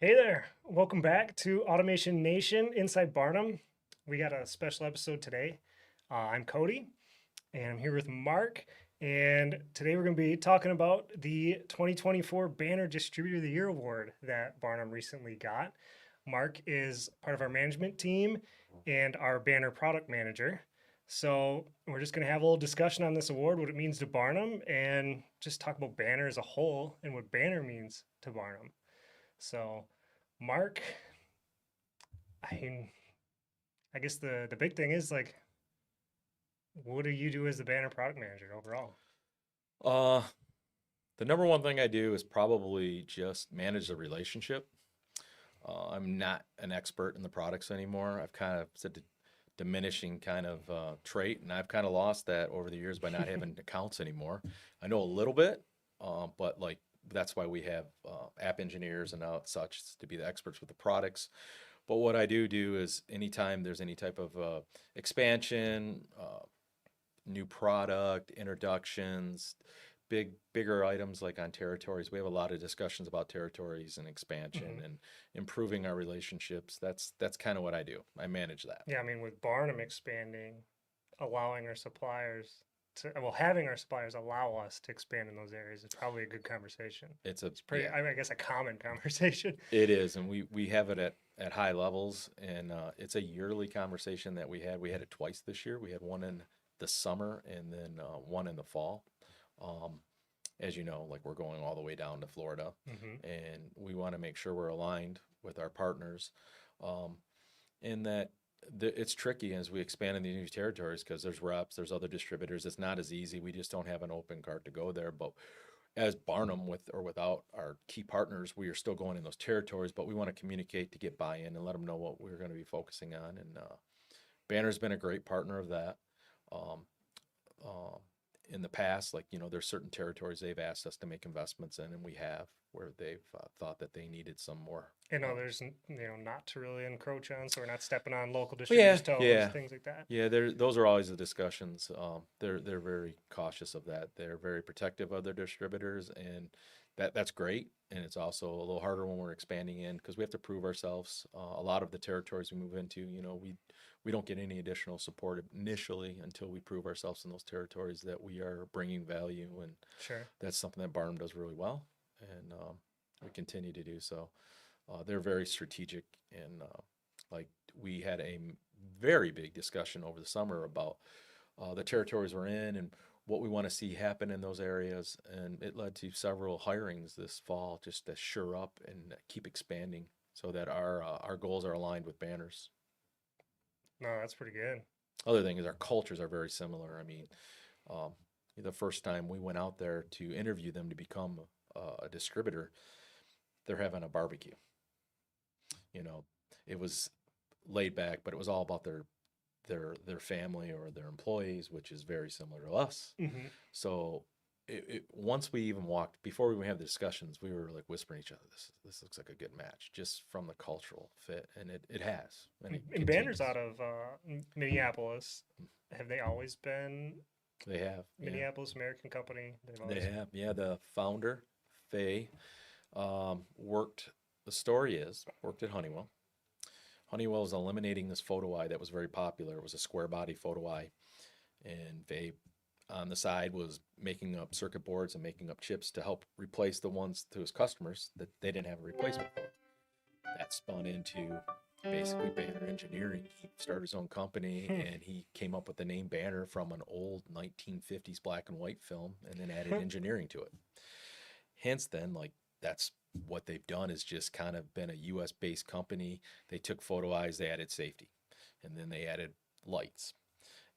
Hey there, welcome back to Automation Nation inside Barnum. We got a special episode today. I'm Cody, and I'm here with Mark. And today we're going to be talking about the 2024 Banner Distributor of the Year award that Barnum recently got. Mark is part of our management team and our Banner product manager. So we're just going to have a little discussion on this award, what it means to Barnum, and just talk about Banner as a whole and what Banner means to Barnum. So, Mark, I mean, I guess the big thing is like, what do you do as the banner product manager overall? Uh, the number one thing I do is probably just manage the relationship. I'm not an expert in the products anymore. I've kind of said diminishing kind of trait, and I've kind of lost that over the years by not having accounts anymore. I know a little bit, but like that's why we have app engineers and such to be the experts with the products. But what I do is anytime there's any type of expansion, new product introductions, bigger items like on territories. We have a lot of discussions about territories and expansion Hmm. and improving our relationships. That's kind of what I do. I manage that. Yeah, I mean, with Barnum expanding, allowing our suppliers to, well, having our suppliers allow us to expand in those areas is probably a good conversation. It's a It's pretty, yeah, I guess, a common conversation. it is, and we have it at high levels, and it's a yearly conversation that we had. We had it twice this year. We had one in the summer and then one in the fall. Um, as you know, like we're going all the way down to Florida, Hmm. and we want to make sure we're aligned with our partners, um, in that it's tricky as we expand in these new territories because there's reps, there's other distributors. It's not as easy. We just don't have an open cart to go there. But as Barnum, with or without our key partners, we are still going in those territories. But we want to communicate to get buy-in and let them know what we're going to be focusing on. And Banner's been a great partner of that. Um, um, in the past, like, there's certain territories they've asked us to make investments in, and we have, where they've thought that they needed some more. And Um, others, not to really encroach on, so we're not stepping on local but yeah, distributors' toes, yeah, things like that. yeah. Those are always the discussions. They're very cautious of that. They're very protective of their distributors, and that's great. And it's also a little harder when we're expanding in because we have to prove ourselves. A lot of the territories we move into, we don't get any additional support initially until we prove ourselves in those territories that we are bringing value, and Sure. that's something that Barnum does really well, and we continue to do so. They're very strategic, and like we had a very big discussion over the summer about the territories we're in and what we want to see happen in those areas, and it led to several hirings this fall just to shore up and keep expanding so that our goals are aligned with Banners. No, that's pretty good. Other thing is our cultures are very similar. I mean, um, the first time we went out there to interview them to become a distributor, they're having a barbecue. You know, it was laid back, but it was all about their family or their employees, which is very similar to us. Hmm. So once we even walked, before we even have the discussions, we were like whispering each other, this looks like a good match just from the cultural fit, and it has, and it And Banner's continues. out of Minneapolis. Have they always been They have, yeah, Minneapolis American company? They've they always. have, yeah. The founder, Faye, worked. The story is worked at Honeywell. Honeywell was eliminating this photo eye that was very popular. It was a square body photo eye, and Faye on the side was making up circuit boards and making up chips to help replace the ones to his customers that they didn't have a replacement for. That spun into basically Banner Engineering. He started his own company, Hmm. and he came up with the name Banner from an old 1950s black and white film and then added engineering to it. Hence, then, like, that's what they've done is just kind of been a US based company. They took photo eyes, they added safety, and then they added lights.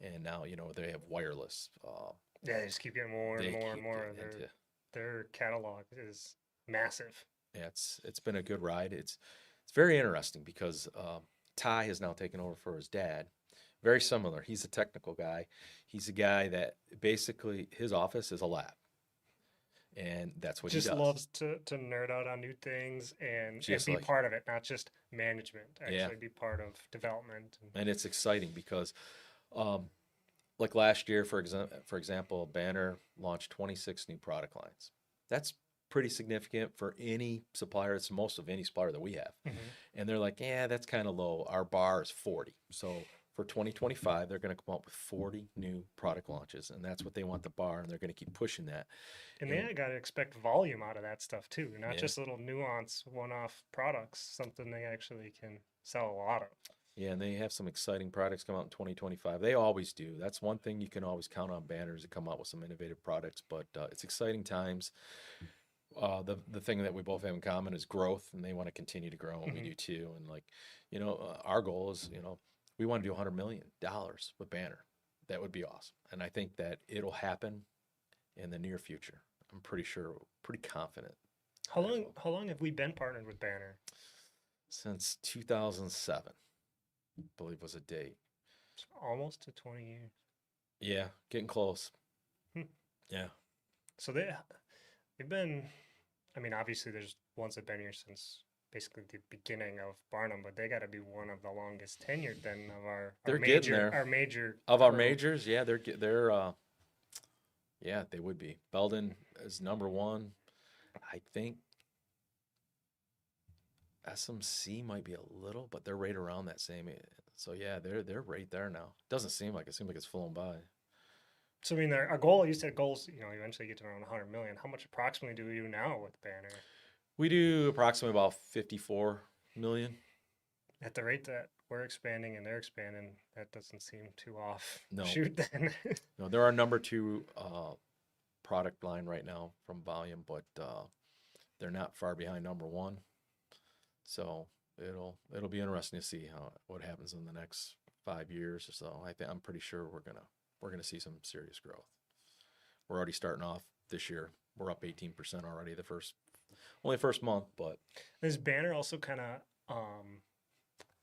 And now, they have wireless. Yeah, they just keep getting more and They more and keep more. getting Their into. their catalog is massive. Yeah, it's been a good ride. It's very interesting because Ty has now taken over for his dad. Very similar. He's a technical guy. He's a guy that basically his office is a lab, and that's what he Just does. loves to nerd out on new things and Just be like, part of it, not just management. yeah, Actually, be part of development. And, and it's exciting because, um, like last year, for example, Banner launched 26 new product lines. That's pretty significant for any supplier. It's most of any supplier that we have. Mm-hmm. And they're like, yeah, that's kind of low. Our bar is 40. So for 2025, they're going to come up with 40 new product launches. And that's what they want the bar. And they're going to keep pushing that. And And they got to expect volume out of that stuff too, not yeah, just little nuance one-off products, something they actually can sell a lot of. yeah, and they have some exciting products come out in 2025. They always do. That's one thing you can always count on banners to come out with some innovative products. But it's exciting times. The thing that we both have in common is growth, and they want to continue to grow, and we Mm-hmm. do too. And like, our goal is, we want to do $100 million with Banner. That would be awesome, and I think that it'll happen in the near future. I'm pretty sure, pretty confident. How that it long? will. How long have we been partnered with Banner? Since 2007, I believe was a date. It's almost to 20 years. Yeah, getting close. Hmm. Yeah, So they've been. I mean, obviously, there's ones that've been here since basically the beginning of Barnum, but they got to be one of the longest tenured then of our they're getting major there. our major Of our crew. majors, yeah, yeah, they would be. Belden is number one. I think SMC might be a little, but they're right around that same. So yeah, they're right there now. Doesn't seem like it. Seems like it's flown by. So I mean, our goal. You said goals. Eventually get to around 100 million. How much approximately do we do now with Banner? We do approximately about 54 million. At the rate that we're expanding and they're expanding, that doesn't seem too off. No, Shoot, then. no, they're our number two product line right now from volume, but they're not far behind number one. So it'll be interesting to see what happens in the next 5 years or so. I'm pretty sure we're gonna see some serious growth. We're already starting off this year. We're up 18% already only first month, but Is Banner also kind of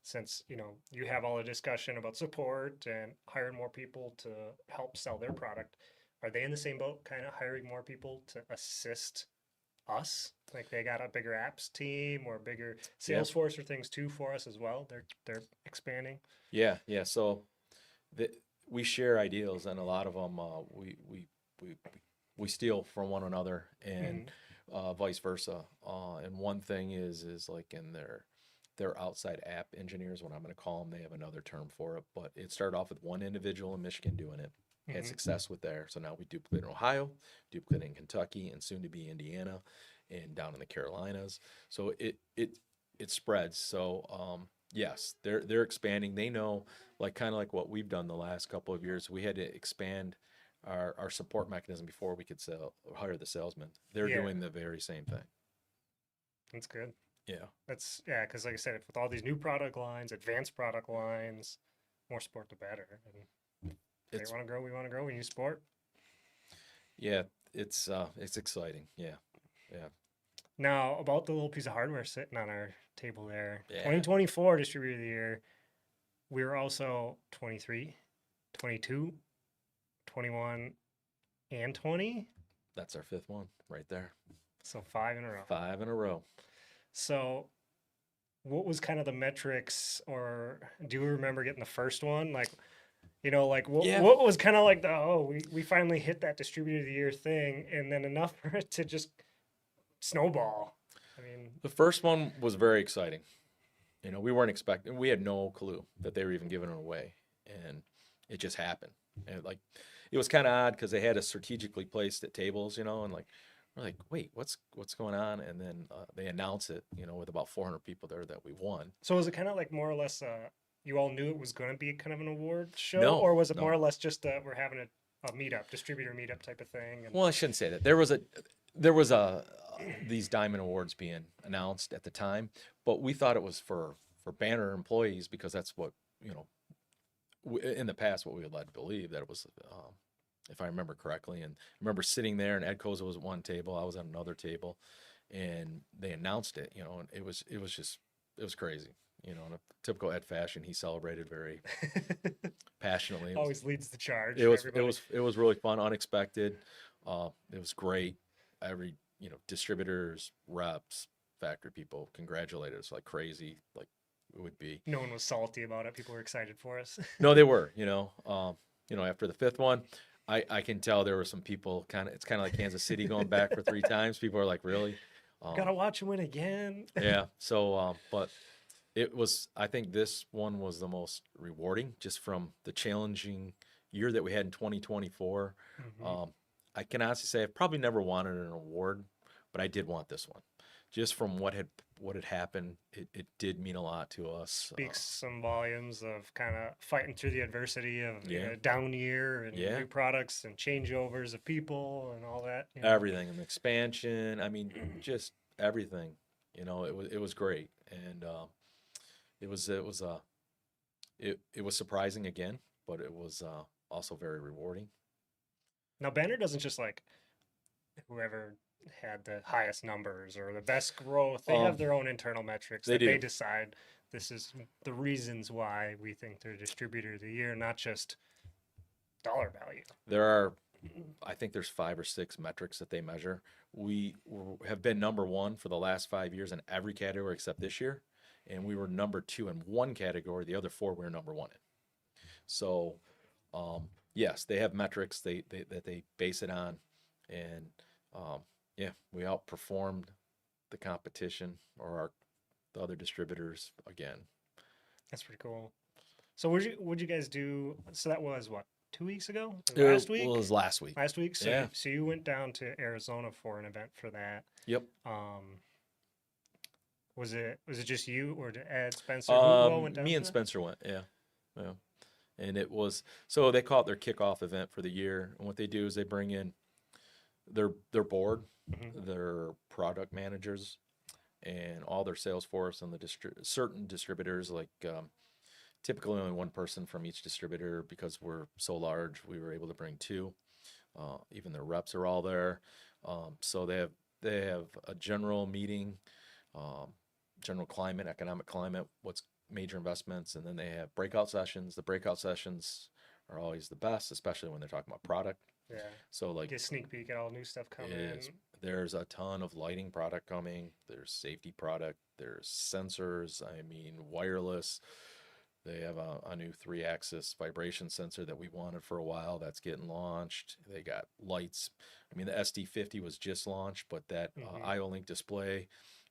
since you have all the discussion about support and hiring more people to help sell their product, are they in the same boat, kind of hiring more people to assist us? Like they got a bigger apps team or a bigger yeah, sales force or things too for us as well. They're expanding. yeah. So the, we share ideals, and a lot of them we we steal from one another, and Hmm. vice versa. And one thing is like in their outside app engineers, what I'm going to call them, they have another term for it, but it started off with one individual in Michigan doing it, had Hmm. success with there. So now we duplicate in Ohio, duplicate in Kentucky, and soon to be Indiana, and down in the Carolinas. So it spreads. So yes, they're expanding. They know, like kind of like what we've done the last couple of years. We had to expand our support mechanism before we could hire the salesman. They're Yeah, doing the very same thing. that's good. Yeah. That's yeah, because like I said, with all these new product lines, advanced product lines, more sport the better. And if they It's want to grow, we want to grow. We need sport. yeah, it's exciting. Yeah. Yeah. Now, about the little piece of hardware sitting on our table there, Yeah. 2024 Distributor of the Year, we were also 23, 22, 21, and 20. That's our fifth one right there. So 5 in a row. 5 in a row. So, what was kind of the metrics, or do you remember getting the first one? Like, like Yeah. what was kind of like we finally hit that Distributor of the Year thing, and then enough for it to just snowball. I mean, The first one was very exciting. We weren't expecting, we had no clue that they were even giving it away. And it just happened. And like, it was kind of odd because they had us strategically placed at tables, and like, we're like, wait, what's going on? And then they announce it, with about 400 people there that we won. so was it kind of like more or less you all knew it was going to be kind of an award show, No, or was it more no. or less just we're having a meetup, distributor meetup type of thing? And Well, I shouldn't say that. There was these Diamond Awards being announced at the time, but we thought it was for Banner employees because that's what, in the past, what we were led to believe that it was, if I remember correctly. And I remember sitting there, and Ed Koza was at one table, I was at another table, and they announced it, and it was crazy. In a typical Ed fashion, he celebrated very passionately. always leads the charge It for was it everybody. was it was really fun, unexpected. It was great. Every distributors, reps, factory people congratulated us like crazy, like it would be. No one was salty about it. People were excited for us. No, they were. After the fifth one, I can tell there were some people it's kind of like Kansas City going back for 3 times. People are like, really? Gotta watch him win again. Yeah. So, but I think this one was the most rewarding just from the challenging year that we had in 2024. Hmm. Um, I can honestly say I've probably never wanted an award, but I did want this one. Just from what had happened, it did mean a lot to us. Speaks some volumes of kind of fighting through the adversity of Yeah, a down year and yeah, new products and changeovers of people and all that. everything, and expansion. I mean, just everything. It was great, and it was it was it was surprising again, but it was also very rewarding. Now Banner doesn't just like whoever had the highest numbers or the best growth. They have Um, their own internal metrics they that they do. decide this is the reasons why we think they're distributor of the year, not just dollar value. There are, I think there's 5 or 6 metrics that they measure. Have been number one for the last 5 years in every category except this year, and we were number two in one category. The other 4 we were number one in. So, yes, they have metrics that they base it on, and um, yeah, we outperformed the competition or the other distributors again. That's pretty cool. So what'd you guys do? So that was what, 2 weeks ago? Or It last week? was last week. Last week. So Yeah. so you went down to Arizona for an event for that. Yep. Was it just you or did Ed Spencer? Who all went down Me for and that? Spencer went. Yeah. Yeah. And it was so they call it their kickoff event for the year. And what they do is they bring in their board, Hmm. their product managers, and all their sales force and certain distributors. Like typically only one person from each distributor because we're so large. We were able to bring two. Even their reps are all there. So they have a general meeting, um, general climate, economic climate, what's major investments, and then they have breakout sessions. The breakout sessions are always the best, especially when they're talking about product. Yeah. So like Get a sneak peek at all new stuff it coming. is there's a ton of lighting product coming. There's safety product. There's sensors. I mean wireless. They have a new 3-axis vibration sensor that we wanted for a while. That's getting launched. They got lights. I mean, the SD50 was just launched, but that Hmm. IO-Link display,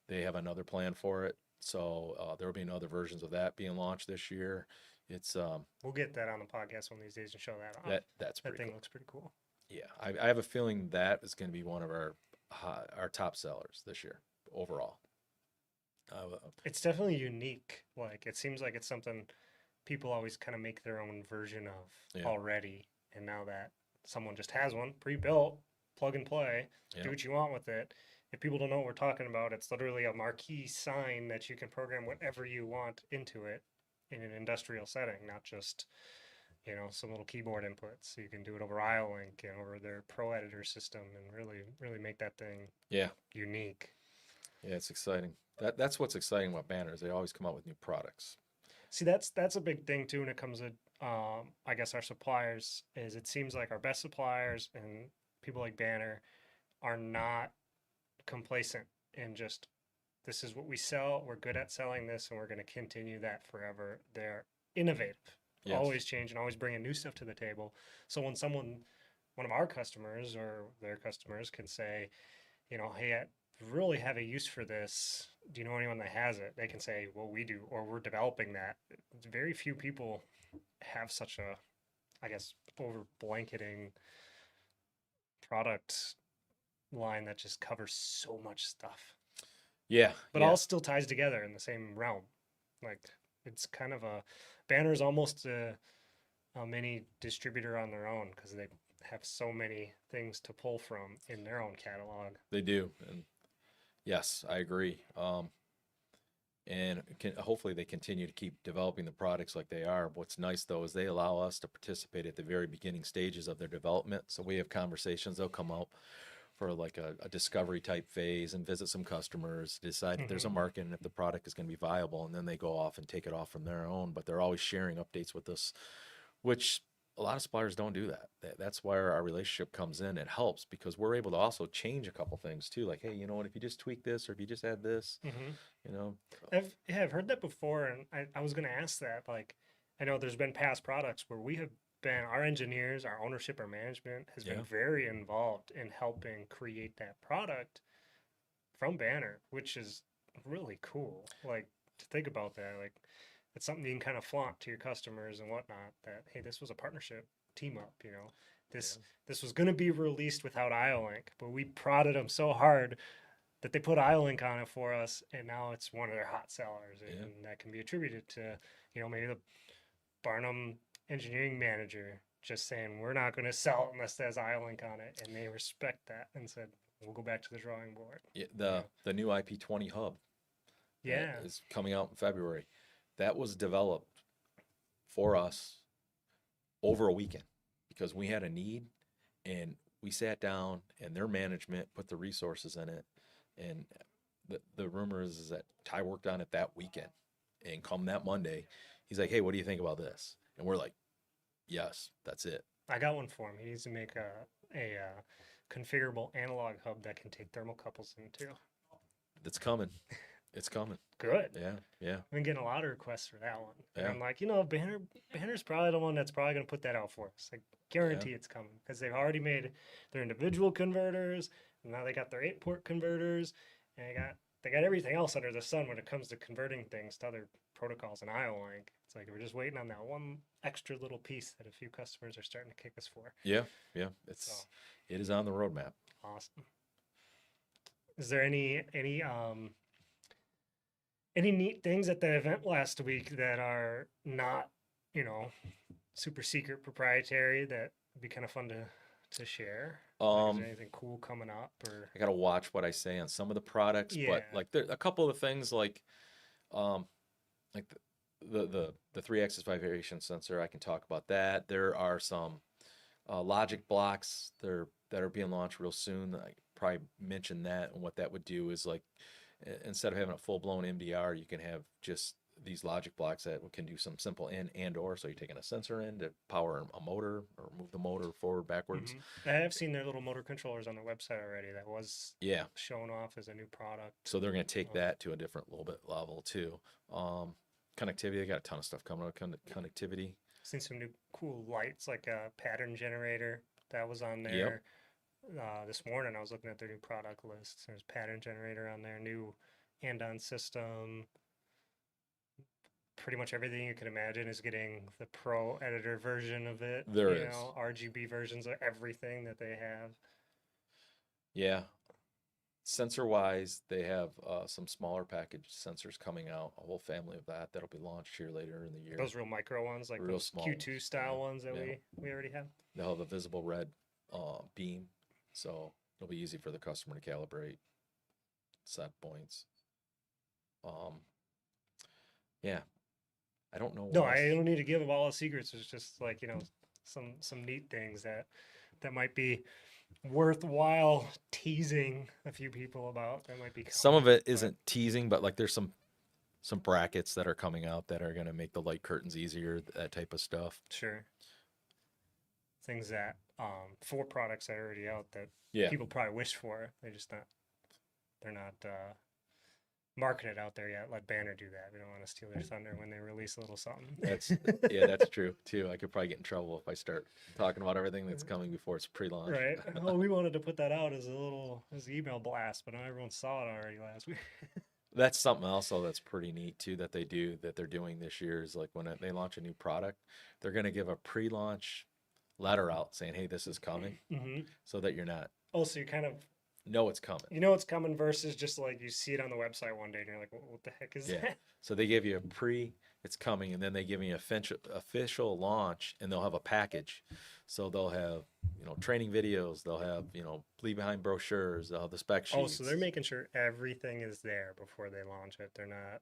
they have another plan for it. So there will be another versions of that being launched this year. It's We'll get that on the podcast one of these days and show that off. that's That pretty thing cool. looks pretty cool. Yeah, I have a feeling that is going to be one of our top sellers this year overall. It's definitely unique. Like it seems like it's something people always kind of make their own version of Yeah, already. And now that someone just has one pre-built, plug and play, do yeah, what you want with it. If people don't know what we're talking about, it's literally a marquee sign that you can program whatever you want into it in an industrial setting, not just, some little keyboard inputs. So you can do it over IO-Link and over their Pro Editor system and really, really make that thing yeah, unique. yeah. It's exciting. That's what's exciting about banners. They always come out with new products. See, that's a big thing too when it comes to I guess our suppliers is it seems like our best suppliers and people like Banner are not complacent and just this is what we sell, we're good at selling this and we're going to continue that forever. They're innovative, Yes. always changing, always bringing new stuff to the table. So when one of our customers or their customers can say, hey, I really have a use for this. Do you know anyone that has it? They can say, well, we do, or we're developing that. Very few people have such a, I guess, over blanketing product line that just covers so much stuff, Yeah, but yeah. all still ties together in the same realm. Like it's kind of Banner's almost a mini distributor on their own because they have so many things to pull from in their own catalog. They do, and yes, I agree. And hopefully they continue to keep developing the products like they are. What's nice though is they allow us to participate at the very beginning stages of their development. So we have conversations. They'll come out for like a discovery type phase and visit some customers, decide if there's a Hmm. market and if the product is going to be viable, and then they go off and take it off from their own. But they're always sharing updates with us, which a lot of suppliers don't do that. That's where our relationship comes in. It helps because we're able to also change a couple things too. Like, hey, you know what? If you just tweak this or if you just add this, Hmm. you know, I've heard that before, and I was going to ask that. Like, I know there's been past products where we have been our engineers, our ownership, our management has been Yeah. very involved in helping create that product from Banner, which is really cool. Like to think about that, like it's something you can kind of flaunt to your customers and whatnot. That hey, this was a partnership team up. You know, this Yeah. this was going to be released without IO-Link, but we prodded them so hard that they put IO-Link on it for us, and now it's one of their hot sellers, Yeah. and that can be attributed to maybe the Barnum engineering manager just saying we're not going to sell it unless there's IO-Link on it, and they respect that and said we'll go back to the drawing board. Yeah, You the new IP20 hub that Yeah, is coming out in February, that was developed for us over a weekend because we had a need and we sat down and their management put the resources in it. And the rumor is that Ty worked on it that weekend. And come that Monday, he's like, hey, what do you think about this? And we're like, yes, that's it. I got one for him. He needs to make a configurable analog hub that can take thermocouples into. It's coming. It's coming. Good. Yeah. Yeah. I've been getting a lot of requests for that one. And Yeah. I'm like, Banner's probably the one that's probably going to put that out for us. I guarantee it's coming because they've already made their individual converters, and now they got their 8-port converters, and they got everything else under the sun when it comes to converting things to other protocols and IO-Link. It's like we're just waiting on that one extra little piece that a few customers are starting to kick us for. Yeah. Yeah. So It is on the roadmap. awesome. Is there any neat things at the event last week that are not, you know, super secret proprietary that would be kind of fun to share? Like, is there anything cool coming up or I gotta watch what I say on some of the products, yeah. but like there a couple of things um like the 3-axis vibration sensor, I can talk about that. There are some logic blocks that are being launched real soon. I probably mentioned that, and what that would do is like instead of having a full blown MDR, you can have just these logic blocks that can do some simple in and or. So you're taking a sensor in to power a motor or move the motor forward, backwards. I have seen their little motor controllers on their website already. That was Yeah. shown off as a new product. So they're going to take that to a different little bit level too. Connectivity, they got a ton of stuff coming up. Connectivity. Seen some new cool lights like a pattern generator that was on Yep. there. This morning I was looking at their new product list. There's pattern generator on there, new hand-on system. Pretty much everything you can imagine is getting the pro editor version of it. There you is. know, RGB versions of everything that they have. Yeah. Sensor wise, they have some smaller package sensors coming out, a whole family of that'll be launched here later in the year. Those real micro ones, like Real those small Q2 ones, style yeah, ones that yeah. we already have. They'll have a visible red beam, so it'll be easy for the customer to calibrate set points. Yeah, I don't know what No, else. I don't need to give them all the secrets. It's just like, some neat things that might be worthwhile teasing a few people about. That might be Some of coming, it isn't teasing, but like there's some brackets that are coming out that are going to make the light curtains easier, that type of stuff. Sure. Things that for products that are already out that Yeah. people probably wish for. They're not marketing it out there yet. Let Banner do that. We don't want to steal their thunder when they release a little something. That's true too. I could probably get in trouble if I start talking about everything that's coming before it's pre-launch. Right. Oh, we wanted to put that out as an email blast, but now everyone saw it already last week. That's something else though that's pretty neat too that they're doing this year is like when they launch a new product, they're going to give a pre-launch letter out saying, hey, this is coming, so that you're not So you kind of know it's coming. you know it's coming versus just like you see it on the website one day and you're like, what the heck is that? So they give you it's coming, and then they give you official launch, and they'll have a package. So they'll have training videos, they'll have leave behind brochures, they'll have the spec sheets. Oh, so they're making sure everything is there before they launch it. They're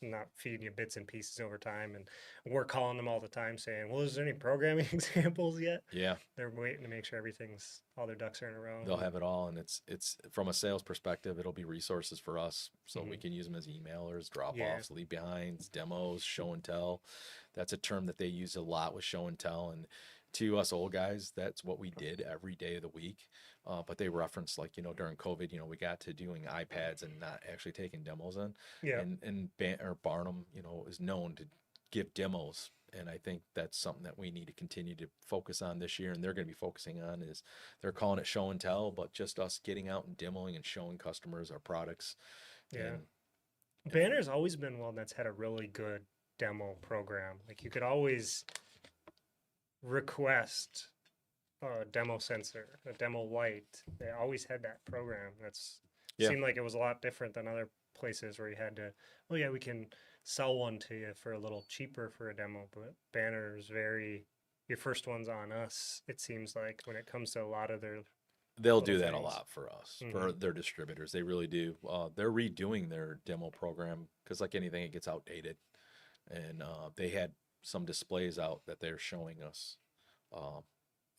not feeding you bits and pieces over time, and we're calling them all the time saying, well, is there any programming examples yet? Yeah. They're waiting to make sure all their ducks are in a row. They'll have it all, and it's from a sales perspective, it'll be resources for us, so we can use them as emailers, drop-offs, leave behinds, demos, show and tell. That's a term that they use a lot with show and tell, and to us old guys, that's what we did every day of the week. But they referenced during COVID, we got to doing iPads and not actually taking demos in. Yeah. And Barnum, is known to give demos And I think that's something that we need to continue to focus on this year. And they're going to be focusing on is they're calling it show and tell, but just us getting out and demoing and showing customers our products. Yeah. And Banner's always been one that's had a really good demo program. Like you could always request a demo sensor, a demo light. They always had that program. That's Yeah. seemed like it was a lot different than other places where you had to, oh yeah, we can sell one to you for a little cheaper for a demo, but Banner is very your first one's on us, it seems like, when it comes to a lot of their they'll little do that a things. lot for us, Mhm. for their distributors. They really do. They're redoing their demo program because, like anything, it gets outdated. And they had some displays out that they're showing us uh,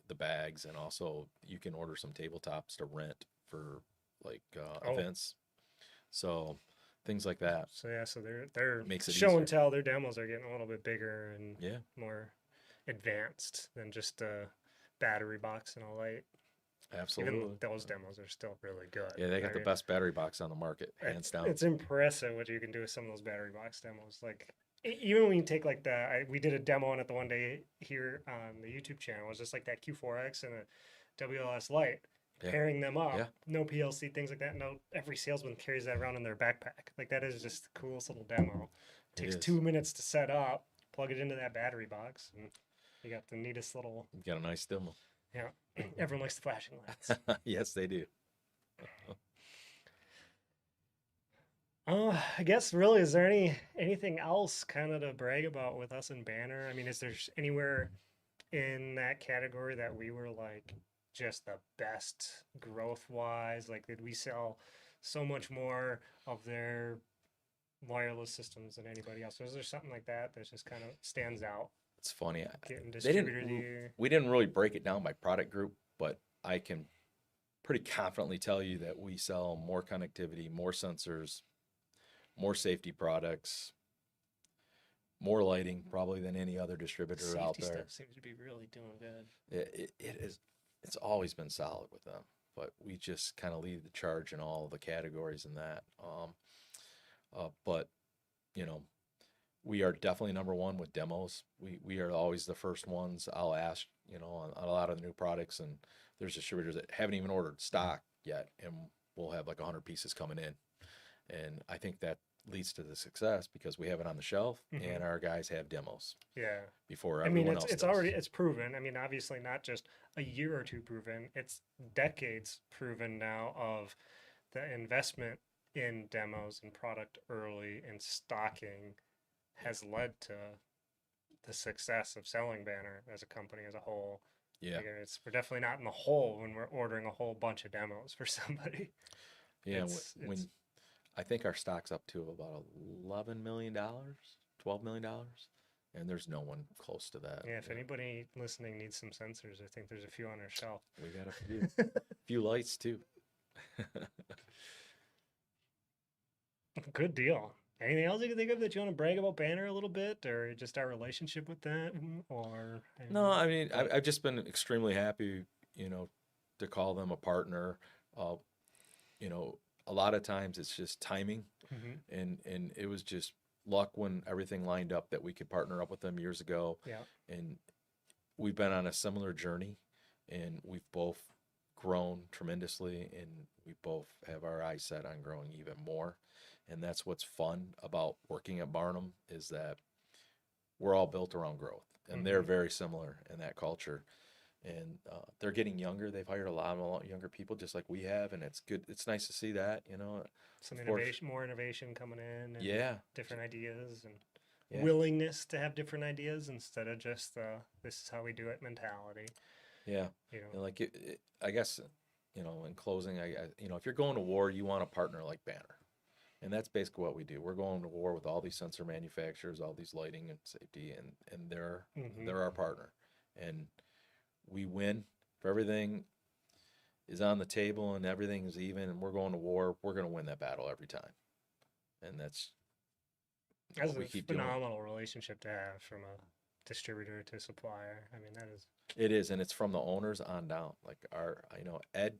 the bags, and also you can order some tabletops to rent for like Oh, events. So things like that so yeah, so they're makes it show and easier. tell. Their demos are getting a little bit bigger and Yeah, more advanced than just a battery box and a light. Even absolutely. those demos are still really good. Yeah, they got I the mean, best battery box on the market, hands down. it's impressive what you can do with some of those battery box demos. Like even when you take like we did a demo on it the one day here on the YouTube channel. It was just like that Q4X and a WLS light. Yeah, Pairing them up, yeah, no PLC, things like that. No, every salesman carries that around in their backpack. Like that is just the coolest little demo. it Takes is. 2 minutes to set up, plug it into that battery box, and you got the neatest little. You got a nice demo. Yeah, everyone likes the flashing lights. Yes, they do. I guess really, is there anything else kind of to brag about with us and Banner? I mean, is there anywhere in that category that we were like just the best growth wise? Like, did we sell so much more of their wireless systems than anybody else? Is there something like that that just kind of stands out? It's funny. Getting They didn't. distributor of the year. We didn't really break it down by product group, but I can pretty confidently tell you that we sell more connectivity, more sensors, more safety products, more lighting probably than any other distributor out Safety there. stuff seems to be really doing good. It is. It's always been solid with them, but we just kind of lead the charge in all the categories in that. But you know, we are definitely number one with demos. We are always the first ones. I'll ask, on a lot of the new products, and there's distributors that haven't even ordered stock yet, and we'll have like 100 pieces coming in. And I think that leads to the success because we have it on the shelf Mhm. and our guys have demos Yeah. before I mean, everyone it's else it's does. already it's proven. I mean, obviously not just a year or two proven. It's decades proven now of the investment in demos and product early and stocking has led to the success of selling Banner as a company as a whole. Yeah. Like, we're definitely not in the hole when we're ordering a whole bunch of demos for somebody. Yeah. It's When I think our stock's up to about $11 million, $12 million, and there's no one close to that. yeah. If anybody listening needs some sensors, I think there's a few on our shelf. We got a few lights too. Good deal. Anything else you can think of that you want to brag about Banner a little bit, or just our relationship with them, or No, I mean, I've just been extremely happy, to call them a partner. Uh, a lot of times it's just timing, Mhm. and it was just luck when everything lined up that we could partner up with them years ago. Yeah. And we've been on a similar journey, and we've both grown tremendously, and we both have our eyes set on growing even more. And that's what's fun about working at Barnum is that we're all built around growth, and they're Mhm. very similar in that culture. And they're getting younger. They've hired a lot younger people, just like we have, and it's good. It's nice to see that, Some Of course, innovation, more innovation coming in, and yeah, different ideas, and yeah, willingness to have different ideas instead of just this is how we do it mentality. yeah. You know. And like I guess, in closing, if you're going to war, you want a partner like Banner, and that's basically what we do. We're going to war with all these sensor manufacturers, all these lighting and safety, and they're Mhm. they're our partner, and we win if everything is on the table and everything is even, and we're going to war. We're going to win that battle every time, and that's That's what we a keep doing. phenomenal relationship to have from a distributor to supplier. I mean, that is. It is, and it's from the owners on down. Like Ed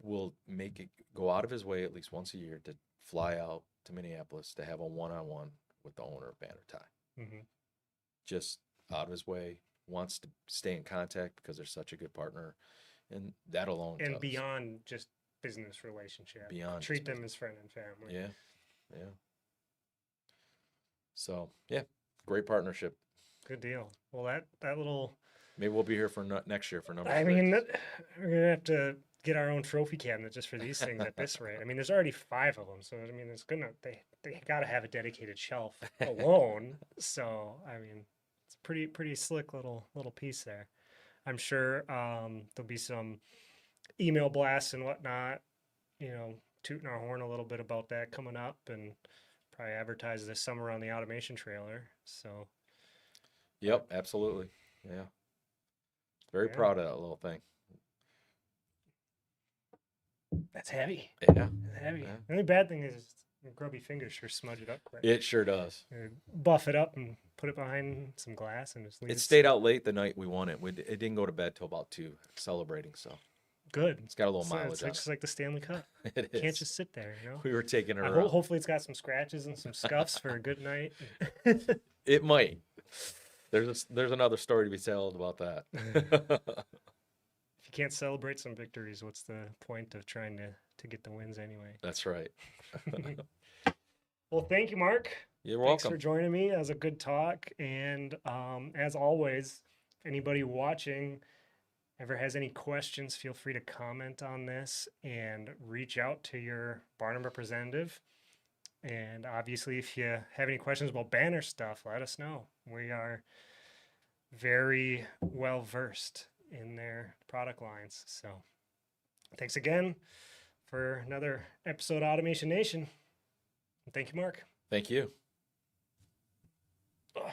will make it go out of his way at least once a year to fly out to Minneapolis to have a one-on-one with the owner of Banner Tie. Mhm. just out of his way, wants to stay in contact because they're such a good partner, and that alone And tells. beyond just business relationship. Beyond Treat just them as friend and family. Yeah, yeah. So yeah, great partnership. Good deal. Well, that little. Maybe we'll be here for next year for number I 6. mean, we're gonna have to get our own trophy cabinet just for these things at this rate. I mean, there's already 5 of them, so I mean, it's gonna they got to have a dedicated shelf alone. So I mean, it's a pretty slick little piece there. I'm sure there'll be some email blasts and whatnot. You know, tooting our horn a little bit about that coming up, and probably advertise this summer on the automation trailer. So Yep, absolutely. Yeah, very yeah, proud of that little thing. that's heavy. Yeah, It's heavy. yeah. The only bad thing is your grubby fingers sure smudge it up quick. It sure does. Buff it up and put it behind some glass and just leave It it. stayed out late the night we won it. It didn't go to bed till about 2, celebrating. So Good. it's got a little So mileage it's on just like the Stanley Cup. it. It Can't is. just sit there, you know. We were taking her I around. hopefully it's got some scratches and some scuffs for a good night. It might. There's another story to be told about that. If you can't celebrate some victories, what's the point of trying to get the wins anyway? That's right. Well, thank you, Mark. You're Thanks welcome. for joining me. That was a good talk. And as always, if anybody watching ever has any questions, feel free to comment on this and reach out to your Barnum representative. And obviously, if you have any questions about banner stuff, let us know. We are very well versed in their product lines. So thanks again for another episode of Automation Nation. And thank you, Mark. Thank you. Ugh.